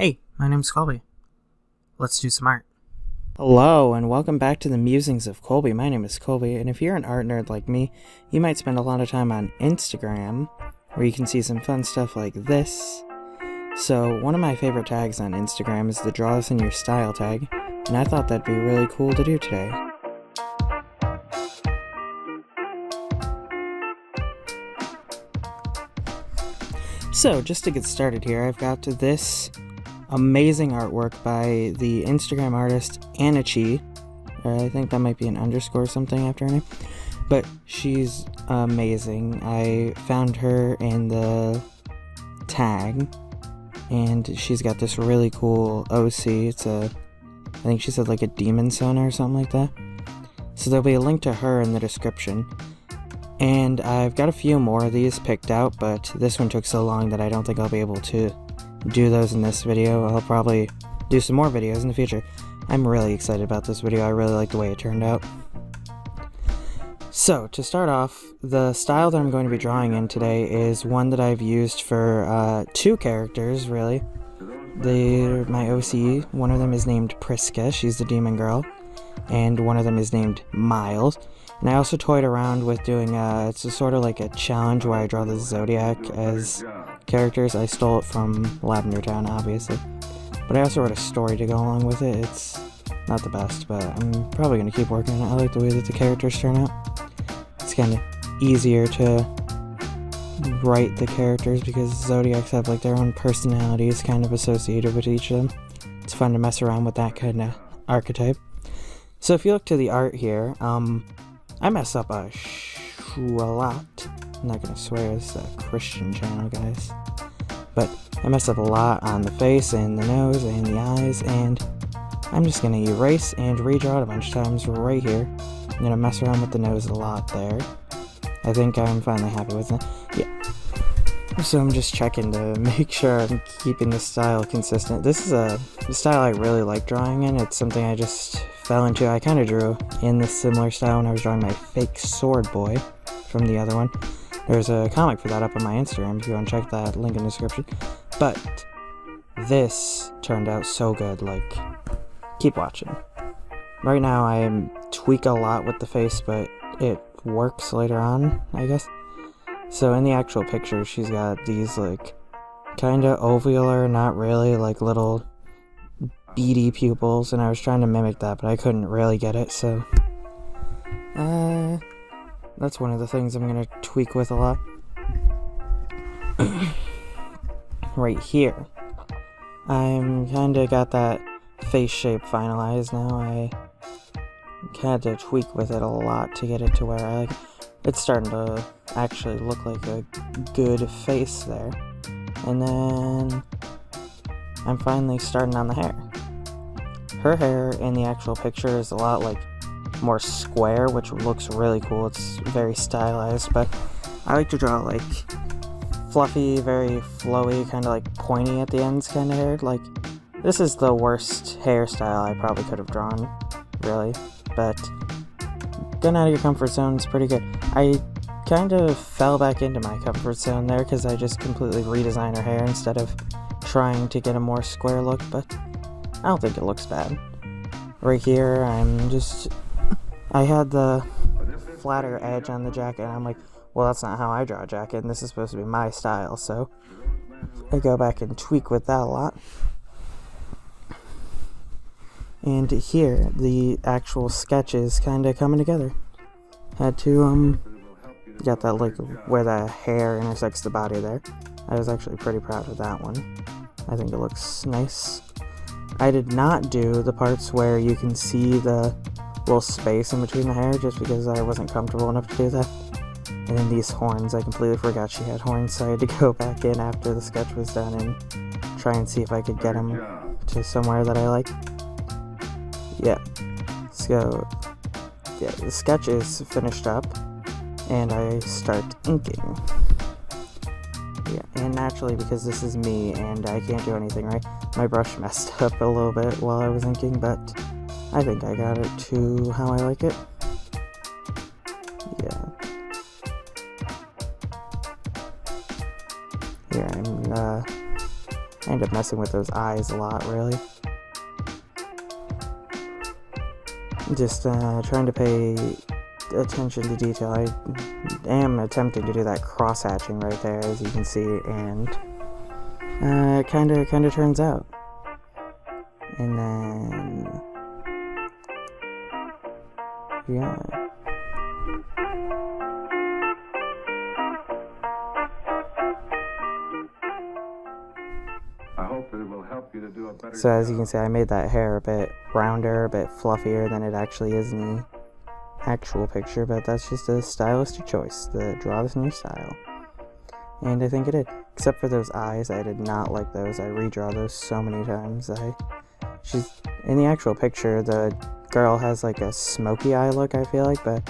Hey, my name's Colby. Let's do some art. Hello, and welcome back to the Musings of Colby. My name is Colby, and if you're an art nerd like me, you might spend a lot of time on Instagram, where you can see some fun stuff like this. So, one of my favorite tags on Instagram is the Draw This in Your Style tag, and I thought that'd be really cool to do today. So, just to get started here, I've got this amazing artwork by the Instagram artist Anachi. I think that might be an underscore something after her name. But she's amazing. I found her in the tag, and she's got this really cool OC. I think she said like a demon sona or something like that. So there'll be a link to her in the description. And I've got a few more of these picked out, but this one took so long that I don't think I'll be able to do those in this video. I'll probably do some more videos in the future. I'm really excited about this video. I really like the way it turned out. So, to start off, the style that I'm going to be drawing in today is one that I've used for two characters, really. My OC, one of them is named Priska, she's the demon girl, and one of them is named Miles. And I also toyed around with doing, it's a sort of like a challenge where I draw the Zodiac as characters. I stole it from Lavender Town, obviously. But I also wrote a story to go along with it. It's not the best, but I'm probably going to keep working on it. I like the way that the characters turn out. It's kind of easier to write the characters because Zodiacs have like their own personalities kind of associated with each of them. It's fun to mess around with that kind of archetype. So if you look to the art here, I mess up a lot. I'm not gonna swear, this is a Christian channel, guys. But I mess up a lot on the face and the nose and the eyes, and I'm just gonna erase and redraw it a bunch of times right here. I'm gonna mess around with the nose a lot there. I think I'm finally happy with it. Yeah. So I'm just checking to make sure I'm keeping the style consistent. This is a style I really like drawing in. It's something I just fell into. I kind of drew in this similar style when I was drawing my fake sword boy from the other one. There's a comic for that up on my Instagram if you want to check that, link in the description. But this turned out so good, like, keep watching. Right now I tweak a lot with the face, but it works later on, I guess. So in the actual picture, she's got these, like, kind of ovular, not really, like, little beady pupils, and I was trying to mimic that, but I couldn't really get it, so that's one of the things I'm gonna tweak with a lot. Right here, I'm kinda got that face shape finalized now. I had to tweak with it a lot to get it to where I like it. It's starting to actually look like a good face there. And then I'm finally starting on the hair. Her hair in the actual picture is a lot like more square, which looks really cool. It's very stylized, but I like to draw like fluffy, very flowy, kind of like pointy at the ends kind of hair. Like, this is the worst hairstyle I probably could have drawn, really, but getting out of your comfort zone is pretty good. I kind of fell back into my comfort zone there because I just completely redesigned her hair instead of trying to get a more square look, but I don't think it looks bad. Right here, I had the flatter edge on the jacket, and I'm like, well, that's not how I draw a jacket, and this is supposed to be my style, so I go back and tweak with that a lot. And here, the actual sketch is kind of coming together. Had to, got that, like, where the hair intersects the body there. I was actually pretty proud of that one. I think it looks nice. I did not do the parts where you can see the little space in between the hair, just because I wasn't comfortable enough to do that. And then these horns, I completely forgot she had horns, so I had to go back in after the sketch was done and try and see if I could get them to somewhere that I like. Yeah, so yeah, the sketch is finished up, and I start inking. Yeah, and naturally, because this is me and I can't do anything right, my brush messed up a little bit while I was inking, but I think I got it to how I like it. Yeah. Here, I'm kind wind up messing with those eyes a lot, really. Just trying to pay attention to detail. I am attempting to do that cross-hatching right there, as you can see, and it kind of turns out. And then, yeah. I hope that it will help you to do a better So as you job. can see, I made that hair a bit rounder, a bit fluffier than it actually is in the actual picture, but that's just a stylistic choice to draw this new style. And I think it did. Except for those eyes, I did not like those. I redraw those so many times. She's in the actual picture, the girl has like a smoky eye look, I feel like, but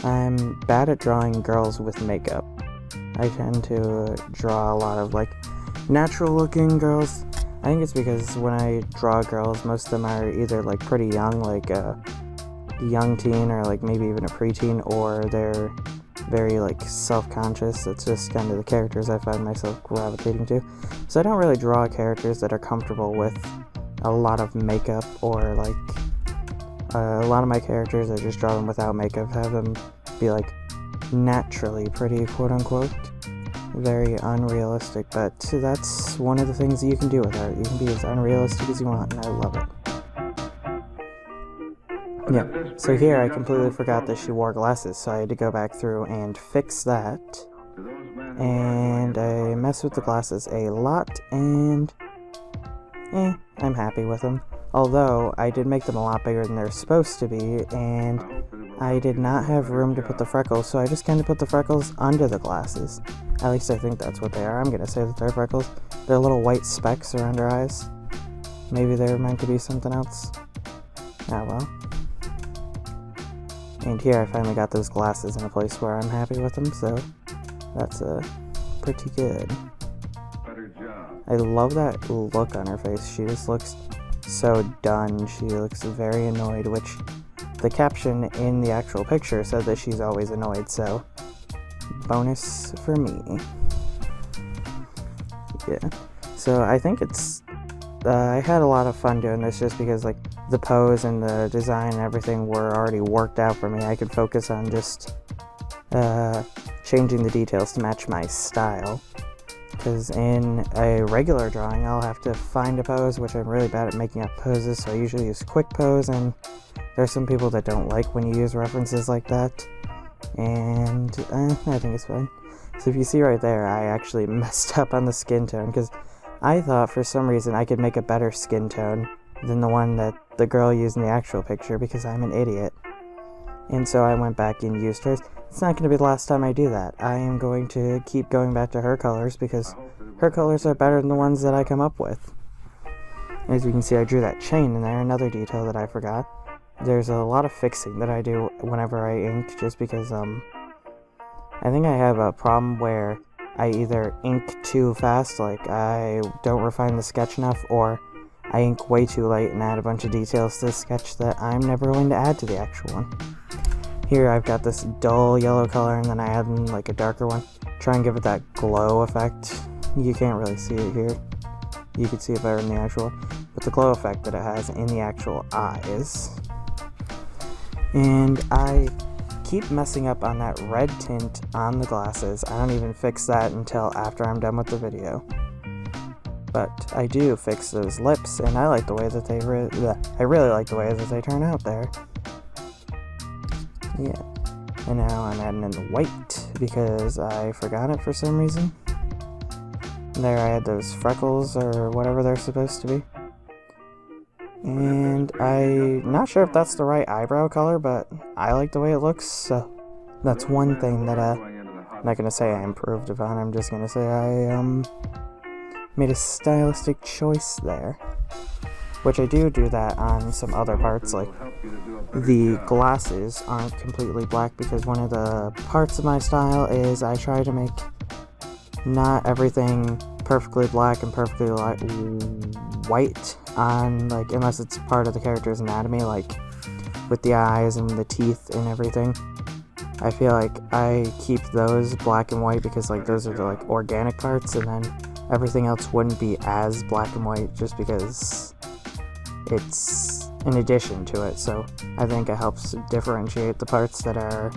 I'm bad at drawing girls with makeup. I tend to draw a lot of like natural looking girls. I think it's because when I draw girls, most of them are either like pretty young, like a young teen, or like maybe even a preteen, or they're very like self-conscious. It's just kind of the characters I find myself gravitating to. So I don't really draw characters that are comfortable with a lot of makeup, or like a lot of my characters, I just draw them without makeup, have them be like naturally pretty, quote unquote. Very unrealistic, but that's one of the things that you can do with art. You can be as unrealistic as you want, and I love it. Yeah, so here I completely forgot that she wore glasses, so I had to go back through and fix that. And I messed with the glasses a lot, and I'm happy with them. Although, I did make them a lot bigger than they're supposed to be, and I did not have room to put the freckles, so I just kind of put the freckles under the glasses. At least I think that's what they are. I'm going to say that they're freckles. They're little white specks around her eyes. Maybe they're meant to be something else. Ah, well. And here I finally got those glasses in a place where I'm happy with them, so that's pretty good. Better job. I love that look on her face. She just looks so done. She looks very annoyed, which the caption in the actual picture said that she's always annoyed, so bonus for me. Yeah. So I think it's I had a lot of fun doing this just because like the pose and the design and everything were already worked out for me. I could focus on just changing the details to match my style. Because in a regular drawing, I'll have to find a pose, which I'm really bad at making up poses, so I usually use quick pose, and there's some people that don't like when you use references like that, and I think it's fine. So if you see right there, I actually messed up on the skin tone, because I thought for some reason I could make a better skin tone than the one that the girl used in the actual picture, because I'm an idiot. And so I went back and used hers. It's not going to be the last time I do that. I am going to keep going back to her colors because her colors are better than the ones that I come up with. As you can see, I drew that chain in there, another detail that I forgot. There's a lot of fixing that I do whenever I ink, just because I think I have a problem where I either ink too fast, like I don't refine the sketch enough, or I ink way too late and add a bunch of details to the sketch that I'm never going to add to the actual one. Here I've got this dull yellow color, and then I add in like a darker one. Try and give it that glow effect. You can't really see it here. You can see it better in the actual, but the glow effect that it has in the actual eyes. And I keep messing up on that red tint on the glasses. I don't even fix that until after I'm done with the video. But I do fix those lips, and I like the way that they I really like the way that they turn out there. Yeah. And now I'm adding in the white because I forgot it for some reason. There I had those freckles or whatever they're supposed to be. And I'm not sure if that's the right eyebrow color, but I like the way it looks, so that's one thing that I'm not going to say I improved upon. I'm just going to say I made a stylistic choice there. Which I do that on some other parts, like the glasses aren't completely black, because one of the parts of my style is I try to make not everything perfectly black and perfectly white on, like, unless it's part of the character's anatomy, like with the eyes and the teeth and everything. I feel like I keep those black and white because like those are the like organic parts, and then everything else wouldn't be as black and white just because it's an addition to it. So I think it helps differentiate the parts that are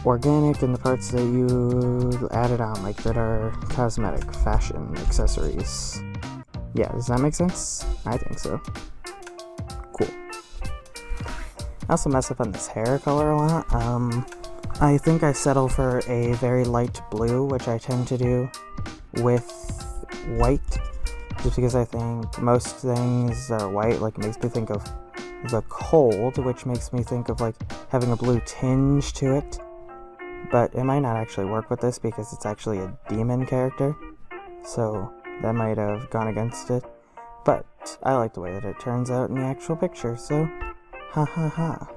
organic and the parts that you added on, like that are cosmetic, fashion, accessories. Yeah, does that make sense? I think so. Cool. I also mess up on this hair color a lot. I think I settle for a very light blue, which I tend to do with white, just because I think most things that are white, like, it makes me think of the cold, which makes me think of, like, having a blue tinge to it. But it might not actually work with this because it's actually a demon character, so that might have gone against it. But I like the way that it turns out in the actual picture, so ha ha ha.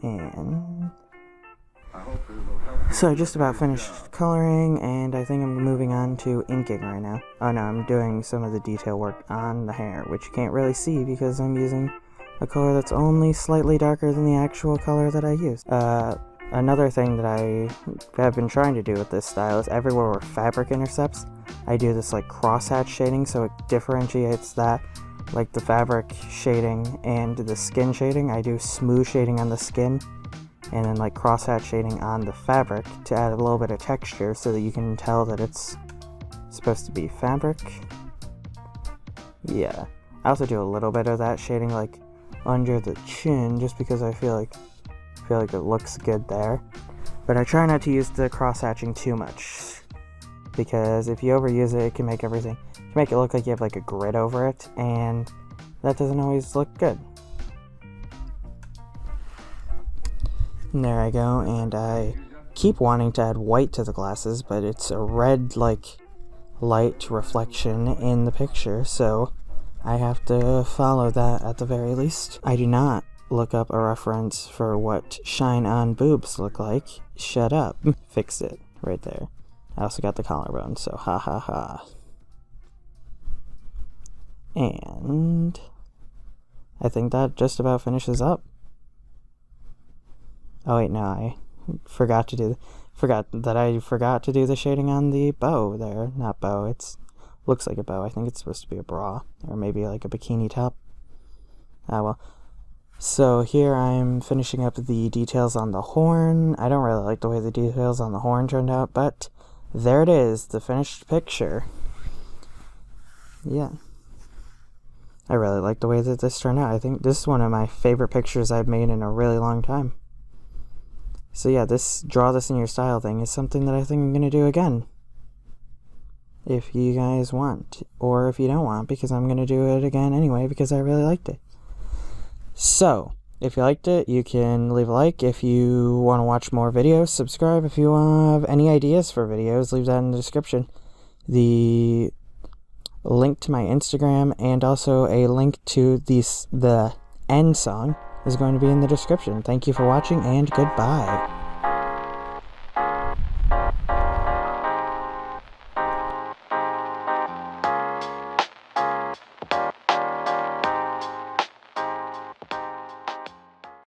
And so I just about finished coloring, and I think I'm moving on to inking right now. Oh no, I'm doing some of the detail work on the hair, which you can't really see because I'm using a color that's only slightly darker than the actual color that I used. Another thing that I have been trying to do with this style is everywhere where fabric intercepts, I do this like crosshatch shading, so it differentiates that, like the fabric shading and the skin shading. I do smooth shading on the skin and then like crosshatch shading on the fabric to add a little bit of texture so that you can tell that it's supposed to be fabric. Yeah, I also do a little bit of that shading like under the chin just because I feel like it looks good there. But I try not to use the cross-hatching too much, because if you overuse it, it can make it look like you have like a grid over it, and that doesn't always look good. And there I go, and I keep wanting to add white to the glasses, but it's a red like light reflection in the picture, so I have to follow that at the very least. I do not look up a reference for what shine on boobs look like. Shut up. Fixed it right there. I also got the collarbone, so ha ha ha. And I think that just about finishes up. Oh wait, no, I forgot to do the shading on the bow there. Not bow, looks like a bow. I think it's supposed to be a bra, or maybe like a bikini top. Ah well. So here I'm finishing up the details on the horn. I don't really like the way the details on the horn turned out, but there it is, the finished picture. Yeah. I really like the way that this turned out. I think this is one of my favorite pictures I've made in a really long time. So yeah, this draw this in your style thing is something that I think I'm going to do again. If you guys want, or if you don't want, because I'm going to do it again anyway because I really liked it. So, if you liked it, you can leave a like. If you want to watch more videos, subscribe. If you have any ideas for videos, leave that in the description. The link to my Instagram and also a link to the end song is going to be in the description. Thank you for watching, and goodbye.